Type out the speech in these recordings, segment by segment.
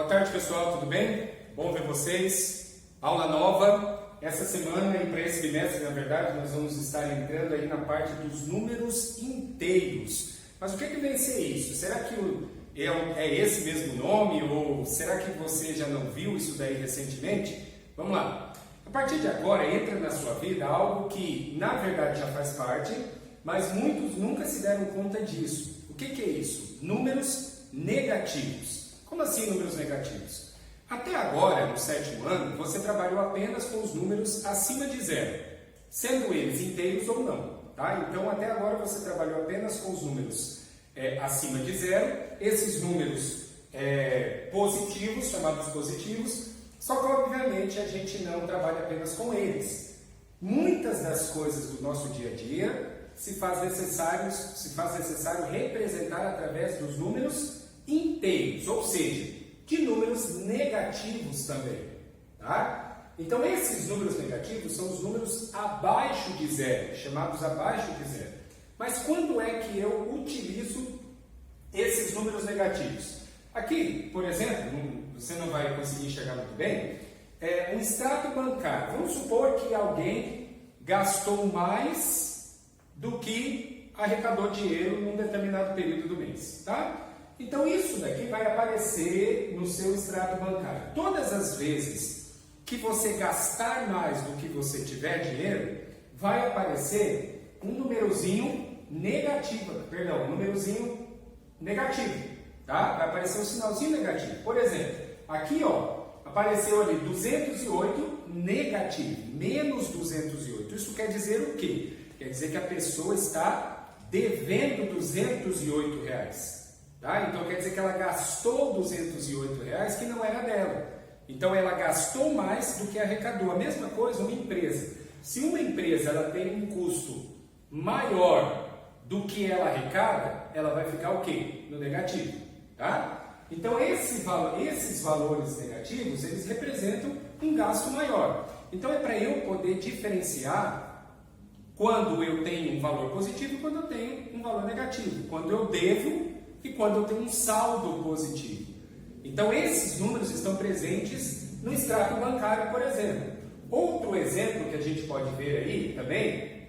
Boa tarde, pessoal, tudo bem? Bom ver vocês. Aula nova. Essa semana e para esse bimestre, na verdade, nós vamos estar entrando aí na parte dos números inteiros. Mas o que vem ser isso? Será que é esse mesmo nome ou será que você já não viu isso daí recentemente? Vamos lá. A partir de agora, entra na sua vida algo que, na verdade, já faz parte, mas muitos nunca se deram conta disso. O que é isso? Números negativos. Como assim números negativos? Até agora, no 7º ano, você trabalhou apenas com os números acima de zero, sendo eles inteiros ou não. Tá? Então, até agora você trabalhou apenas com os números acima de zero, esses números positivos, chamados positivos, só que obviamente a gente não trabalha apenas com eles. Muitas das coisas do nosso dia a dia se faz necessário representar através dos números inteiros, ou seja, de números negativos também. Tá? Então esses números negativos são os números abaixo de zero, chamados abaixo de zero. Mas quando é que eu utilizo esses números negativos? Aqui, por exemplo, você não vai conseguir enxergar muito bem, um extrato bancário. Vamos supor que alguém gastou mais do que arrecadou dinheiro num determinado período do mês. Tá? Então isso daqui vai aparecer no seu extrato bancário. Todas as vezes que você gastar mais do que você tiver dinheiro, vai aparecer um númerozinho negativo, tá? Vai aparecer um sinalzinho negativo. Por exemplo, aqui apareceu ali 208 negativo, menos 208. Isso quer dizer o quê? Quer dizer que a pessoa está devendo R$208. Tá? Então quer dizer que ela gastou R$208 que não era dela. Então ela gastou mais do que arrecadou. A mesma coisa uma empresa. Se uma empresa ela tem um custo maior do que ela arrecada, ela vai ficar o quê? No negativo. Tá? Então esses valores negativos, eles representam um gasto maior. Então é para eu poder diferenciar quando eu tenho um valor positivo e quando eu tenho um valor negativo. Quando eu devo e quando eu tenho um saldo positivo. Então esses números estão presentes no extrato bancário, por exemplo. Outro exemplo que a gente pode ver aí também,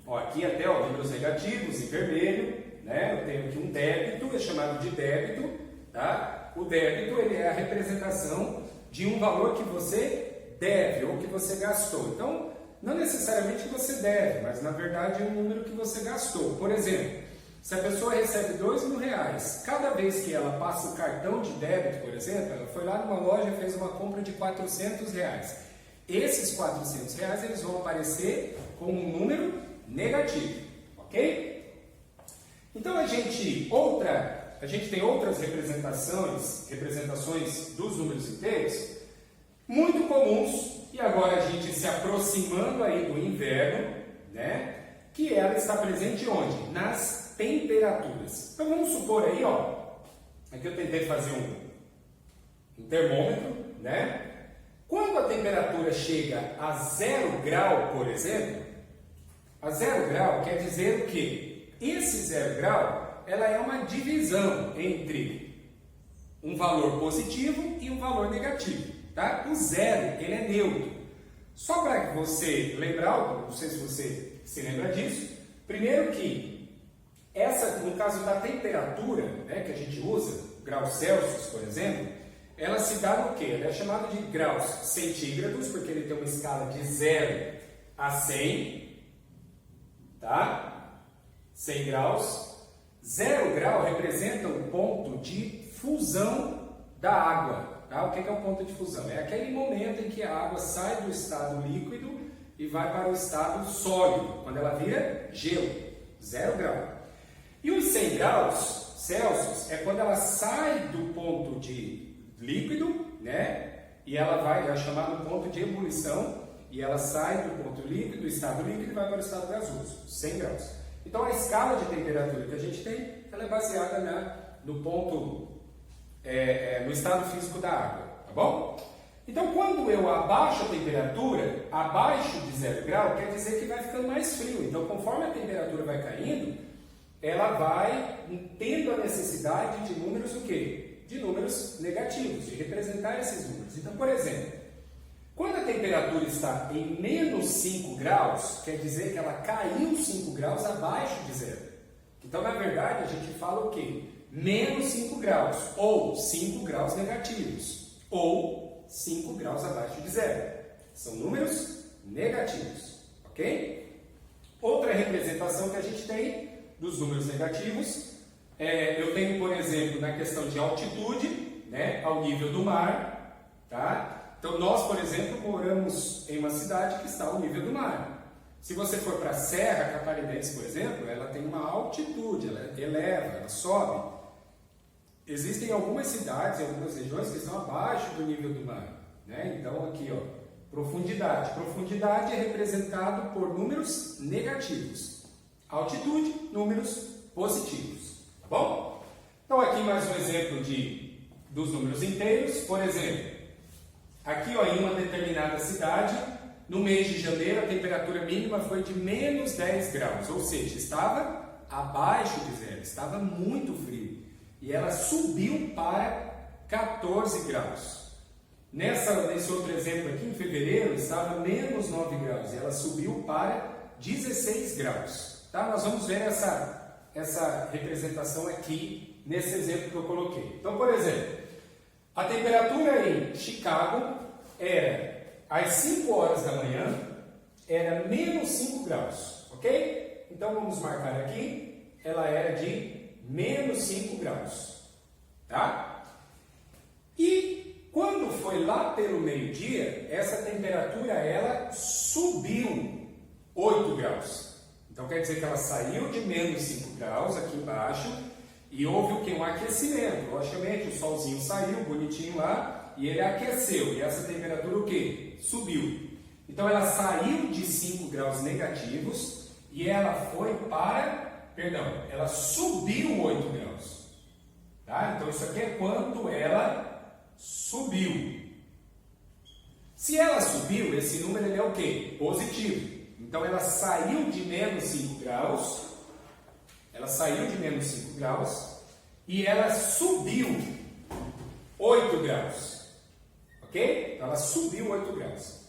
aqui até números negativos em vermelho, né? Eu tenho aqui um débito, é chamado de débito, tá? O débito ele é a representação de um valor que você deve ou que você gastou. Então, não necessariamente você deve, mas na verdade é um número que você gastou. Por exemplo, se a pessoa recebe R$2.000, cada vez que ela passa o cartão de débito, por exemplo, ela foi lá numa loja e fez uma compra de R$400. Esses R$400 eles vão aparecer com um número negativo, ok? Então a gente tem outras representações dos números inteiros muito comuns e agora a gente se aproximando aí do inverno, né? Que ela está presente onde? Nas temperaturas. Então vamos supor aí, aqui eu tentei fazer um termômetro, né? Quando a temperatura chega a 0 grau, por exemplo, a 0 grau quer dizer o quê? Esse 0 grau, ela é uma divisão entre um valor positivo e um valor negativo, tá? O zero, ele é neutro. Só para você lembrar algo, não sei se você se lembra disso, primeiro que no caso da temperatura, né, que a gente usa, graus Celsius, por exemplo, ela se dá no quê? Ela é chamada de graus centígrados, porque ele tem uma escala de 0 a 100, tá? 100 graus. 0 grau representa o ponto de fusão da água. Tá? O que é o ponto de fusão? É aquele momento em que a água sai do estado líquido e vai para o estado sólido, quando ela vira gelo, 0 grau. E os 100 graus Celsius é quando ela sai do ponto de líquido, né? E ela vai, é chamado ponto de ebulição, e ela sai do ponto líquido, do estado líquido e vai para o estado gasoso, 100 graus. Então a escala de temperatura que a gente tem, ela é baseada no ponto, no estado físico da água, tá bom? Então, quando eu abaixo a temperatura, abaixo de 0 grau, quer dizer que vai ficando mais frio. Então, conforme a temperatura vai caindo, ela vai tendo a necessidade de números o quê? De números negativos, de representar esses números. Então, por exemplo, quando a temperatura está em menos 5 graus, quer dizer que ela caiu 5 graus abaixo de zero. Então, na verdade, a gente fala o quê? Menos 5 graus, ou 5 graus negativos, ou 5 graus abaixo de zero. São números negativos, ok? Outra representação que a gente tem dos números negativos, eu tenho, por exemplo, na questão de altitude, né, ao nível do mar, tá? Então, nós, por exemplo, moramos em uma cidade que está ao nível do mar. Se você for para a Serra Catarinense, por exemplo, ela tem uma altitude, ela eleva, ela sobe. Existem algumas cidades, algumas regiões que estão abaixo do nível do mar, né? Então, aqui, ó, profundidade. Profundidade é representado por números negativos. Altitude, números positivos. Tá bom? Então, aqui mais um exemplo dos números inteiros. Por exemplo, aqui, ó, em uma determinada cidade, no mês de janeiro, a temperatura mínima foi de menos 10 graus, ou seja, estava abaixo de zero, estava muito frio. E ela subiu para 14 graus. Nesse outro exemplo aqui, em fevereiro, estava menos 9 graus, e ela subiu para 16 graus. Tá? Nós vamos ver essa representação aqui, nesse exemplo que eu coloquei. Então, por exemplo, a temperatura em Chicago era, às 5 horas da manhã, era menos 5 graus, ok? Então, vamos marcar aqui, ela era de menos 5 graus, tá? E quando foi lá pelo meio-dia, essa temperatura, ela subiu 8 graus. Então, quer dizer que ela saiu de menos 5 graus aqui embaixo e houve o que? Um aquecimento. Logicamente, o solzinho saiu bonitinho lá e ele aqueceu. E essa temperatura o que? Subiu. Então, ela saiu de 5 graus negativos e ela foi ela subiu 8 graus. Tá? Então, isso aqui é quanto ela subiu. Se ela subiu, esse número ele é o quê? Positivo. Então, ela saiu de menos 5 graus, e ela subiu 8 graus. Ok? Então, ela subiu 8 graus.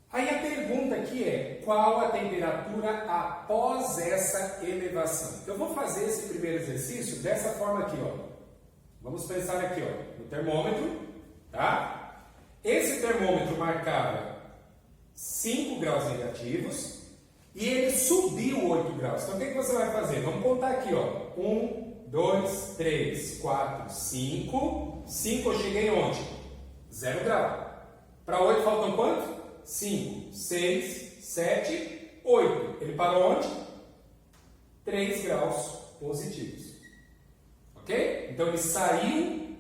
Aí a pergunta aqui é, qual a temperatura após essa elevação? Eu vou fazer esse primeiro exercício dessa forma aqui, ó. Vamos pensar aqui, ó, no termômetro, tá? Esse termômetro marcava 5 graus negativos e ele subiu 8 graus. Então, o que você vai fazer? Vamos contar aqui, ó. 1, 2, 3, 4, 5. 5 eu cheguei onde? 0 grau. Para 8 faltam quanto? 5, 6, 7, 8. Ele parou onde? 3 graus positivos. Ok? Então, ele saiu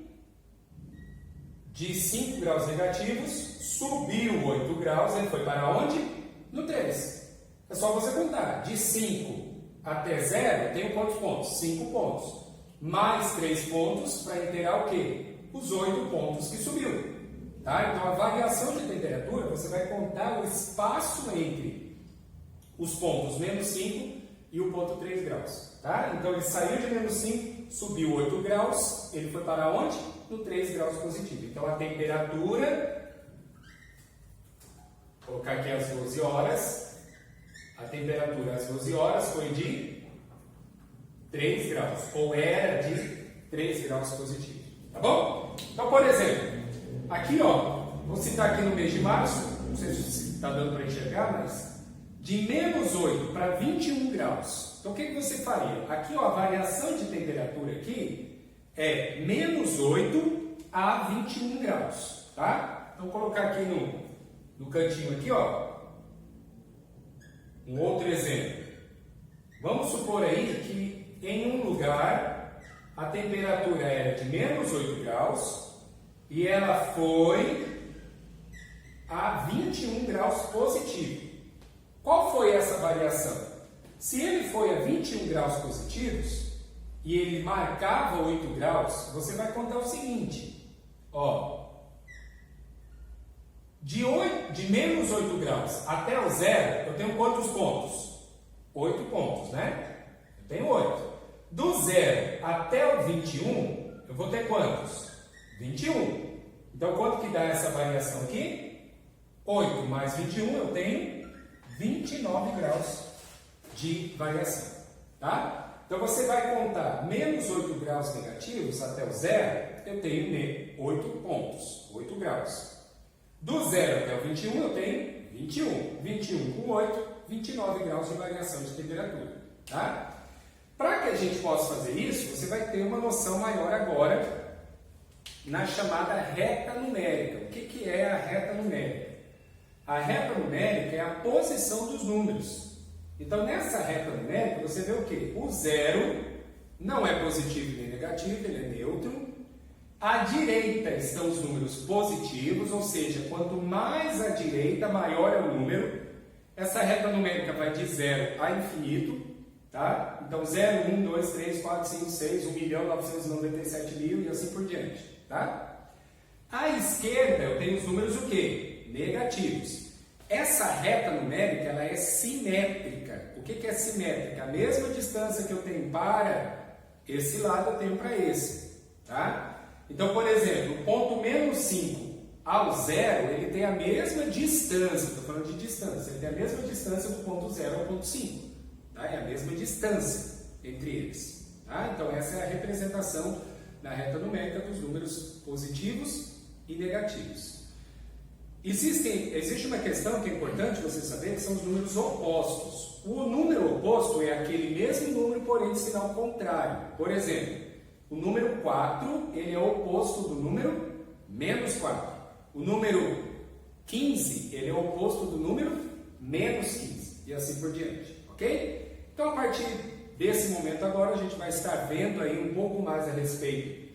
de 5 graus negativos, subiu 8 graus, ele foi para onde? No 3. É só você contar. De 5 até 0, eu tenho quantos pontos? 5 pontos. Mais 3 pontos para inteirar o quê? Os 8 pontos que subiu. Tá? Então, a variação de temperatura, você vai contar o espaço entre os pontos menos 5 e o ponto 3 graus. Tá? Então, ele saiu de menos 5, subiu 8 graus, ele foi para onde? No 3 graus positivo. Então, a temperatura, vou colocar aqui às 12 horas, a temperatura às 12 horas foi de 3 graus, ou era de 3 graus positivo. Tá bom? Então, por exemplo, aqui, ó, vou citar aqui no mês de março, não sei se está dando para enxergar, mas de menos 8 para 21 graus. Então, o que você faria? Aqui, ó, a variação de temperatura aqui é menos 8 a 21 graus, tá? Então, vou colocar aqui no cantinho aqui, ó, um outro exemplo. Vamos supor aí que em um lugar a temperatura era de menos 8 graus e ela foi a 21 graus positivo. Qual foi essa variação? Se ele foi a 21 graus positivos e ele marcava 8 graus, você vai contar o seguinte, ó, de menos 8 graus até o zero, eu tenho quantos pontos? 8 pontos, né? Eu tenho 8. Do 0 até o 21, eu vou ter quantos? 21. Então, quanto que dá essa variação aqui? 8 mais 21, eu tenho 29 graus de variação, tá? Então, você vai contar menos 8 graus negativos até o zero, eu tenho 8 pontos, 8 graus. Do 0 até o 21, eu tenho 21. 21 com 8, 29 graus de variação de temperatura, tá? Para que a gente possa fazer isso, você vai ter uma noção maior agora na chamada reta numérica. O que é a reta numérica? A reta numérica é a posição dos números. Então, nessa reta numérica, você vê o quê? O 0 não é positivo nem negativo, ele é neutro. À direita estão os números positivos, ou seja, quanto mais à direita, maior é o número. Essa reta numérica vai de 0 a infinito, tá? Então, 0, 1, 2, 3, 4, 5, 6, 1.997.000 e assim por diante, tá? À esquerda, eu tenho os números o quê? Negativos. Essa reta numérica, ela é simétrica. O que é simétrica? A mesma distância que eu tenho para esse lado, eu tenho para esse, tá? Então, por exemplo, o ponto menos 5 ao 0, ele tem a mesma distância, estou falando de distância, ele tem a mesma distância do ponto 0 ao ponto 5, tá? É a mesma distância entre eles, tá? Então, essa é a representação na reta numérica dos números positivos e negativos. Existe uma questão que é importante você saber, que são os números opostos. O número oposto é aquele mesmo número, porém de sinal contrário. Por exemplo, o número 4, ele é o oposto do número menos 4. O número 15, ele é o oposto do número menos 15. E assim por diante, ok? Então, a partir desse momento agora, a gente vai estar vendo aí um pouco mais a respeito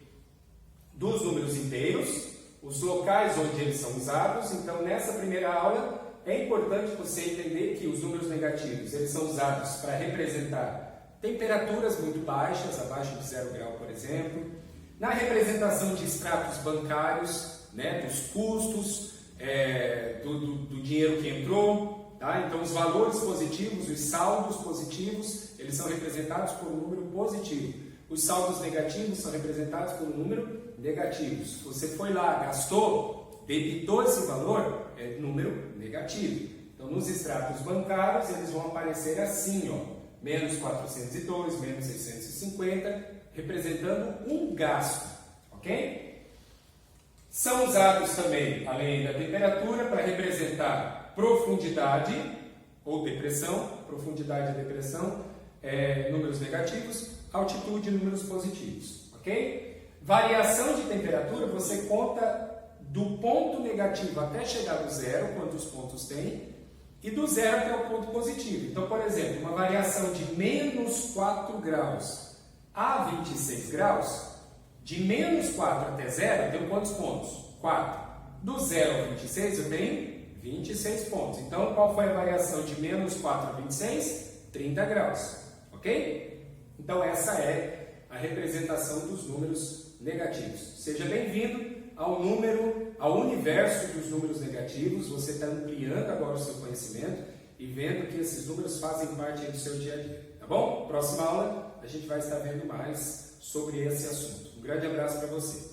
dos números inteiros, os locais onde eles são usados. Então, nessa primeira aula, é importante você entender que os números negativos, eles são usados para representar temperaturas muito baixas, abaixo de 0 grau, por exemplo. Na representação de extratos bancários, né, dos custos, do dinheiro que entrou, tá? Então, os valores positivos, os saldos positivos, eles são representados por um número positivo. Os saldos negativos são representados por um número negativo. Se você foi lá, gastou, debitou esse valor, é número negativo. Então, nos extratos bancários, eles vão aparecer assim, ó. Menos 402, menos 650, representando um gasto, ok? São usados também, além da temperatura, para representar profundidade ou depressão, profundidade e depressão, números negativos, altitude, números positivos, ok? Variação de temperatura, você conta do ponto negativo até chegar no zero, quantos pontos tem, e do zero até o ponto positivo. Então, por exemplo, uma variação de menos 4 graus a 26 graus, de menos 4 até zero, eu tenho quantos pontos? 4. Do 0 a 26, eu tenho 26 pontos. Então, qual foi a variação de menos 4 a 26? 30 graus. Ok? Então, essa é a representação dos números negativos. Seja bem-vindo ao universo dos números negativos. Você está ampliando agora o seu conhecimento e vendo que esses números fazem parte do seu dia a dia, tá bom? Próxima aula a gente vai estar vendo mais sobre esse assunto. Um grande abraço para você.